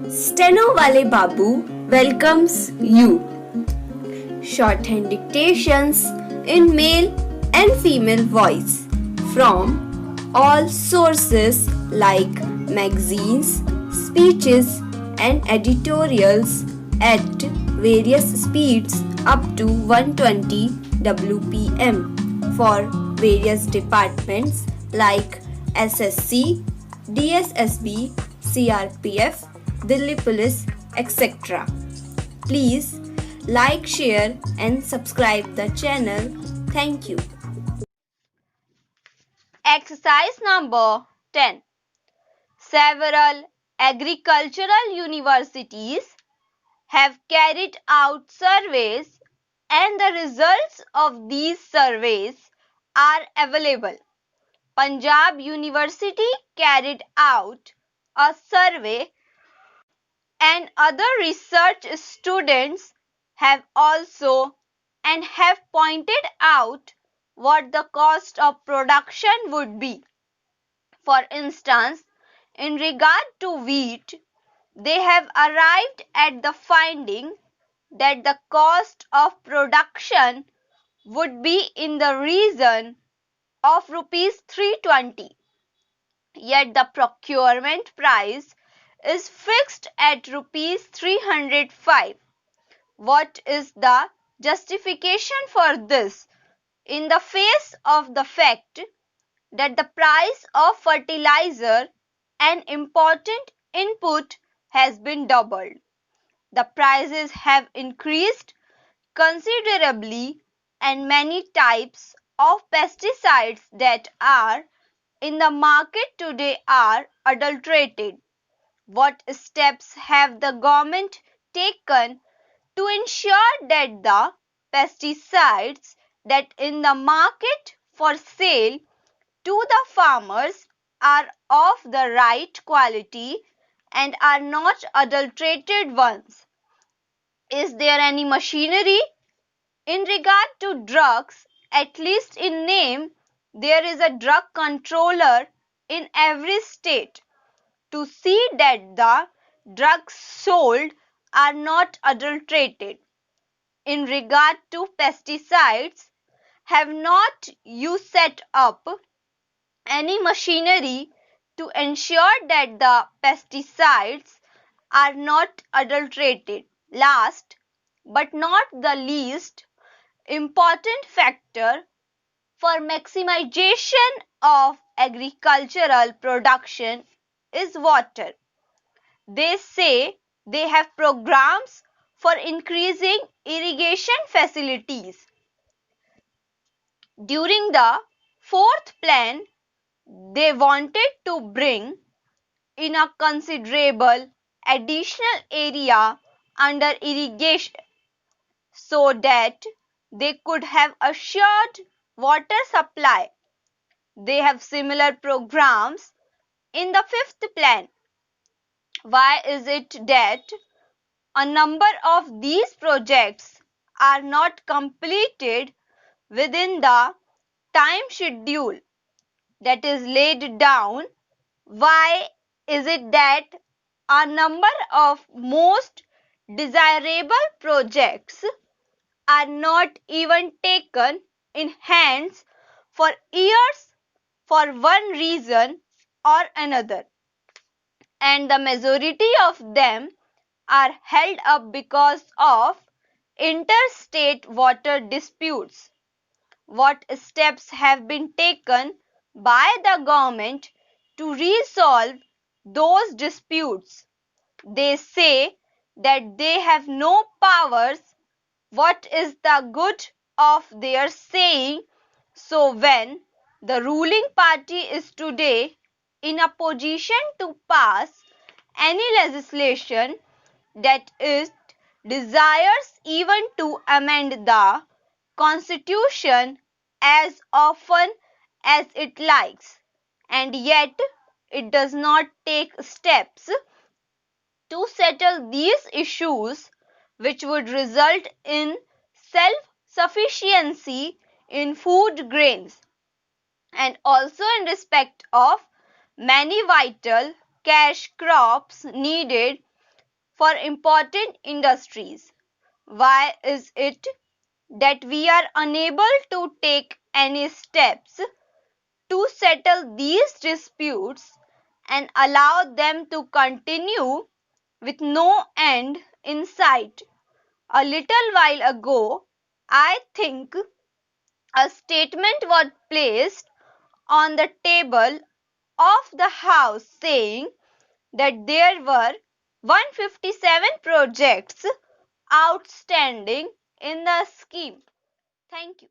Steno Wale Babu welcomes you. Shorthand dictations in male and female voice from all sources like magazines, speeches, and editorials at various speeds up to 120 WPM for various departments like SSC, DSSB, CRPF, Delhi Police, etc. Please like, share, and subscribe the channel. Thank you. Exercise number 10. Several agricultural universities have carried out surveys and the results of these surveys are available. Punjab University carried out a survey and other research students have also and have pointed out what the cost of production would be. For instance, in regard to wheat, they have arrived at the finding that the cost of production would be in the region of rupees 320. Yet the procurement price is fixed at rupees 305. What is the justification for this in the face of the fact that the price of fertilizer, an important input, has been doubled? The prices have increased considerably and many types of pesticides that are in the market today are adulterated. What steps have the government taken to ensure that the pesticides that in the market for sale to the farmers are of the right quality and are not adulterated ones? Is there any machinery? In regard to drugs, at least in name, there is a drug controller in every state to see that the drugs sold are not adulterated. In regard to pesticides, have not you set up any machinery to ensure that the pesticides are not adulterated? Last but not the least important factor for maximization of agricultural production is water. They say they have programs for increasing irrigation facilities. During the fourth plan, they wanted to bring in a considerable additional area under irrigation so that they could have assured water supply. They have similar programs in the fifth plan. Why is it that a number of these projects are not completed within the time schedule that is laid down? Why is it that a number of most desirable projects are not even taken in hands for years for one reason or another, and the majority of them are held up because of interstate water disputes? What steps have been taken by the government to resolve those disputes? They say that they have no powers. What is the good of their saying so when the ruling party is today in a position to pass any legislation that it desires even to amend the constitution as often as it likes, and yet it does not take steps to settle these issues which would result in self-sufficiency in food grains and also in respect of many vital cash crops needed for important industries. Why is it that we are unable to take any steps to settle these disputes and allow them to continue with no end in sight? A little while ago, I think a statement was placed on the table of the House saying that there were 157 projects outstanding in the scheme. Thank you.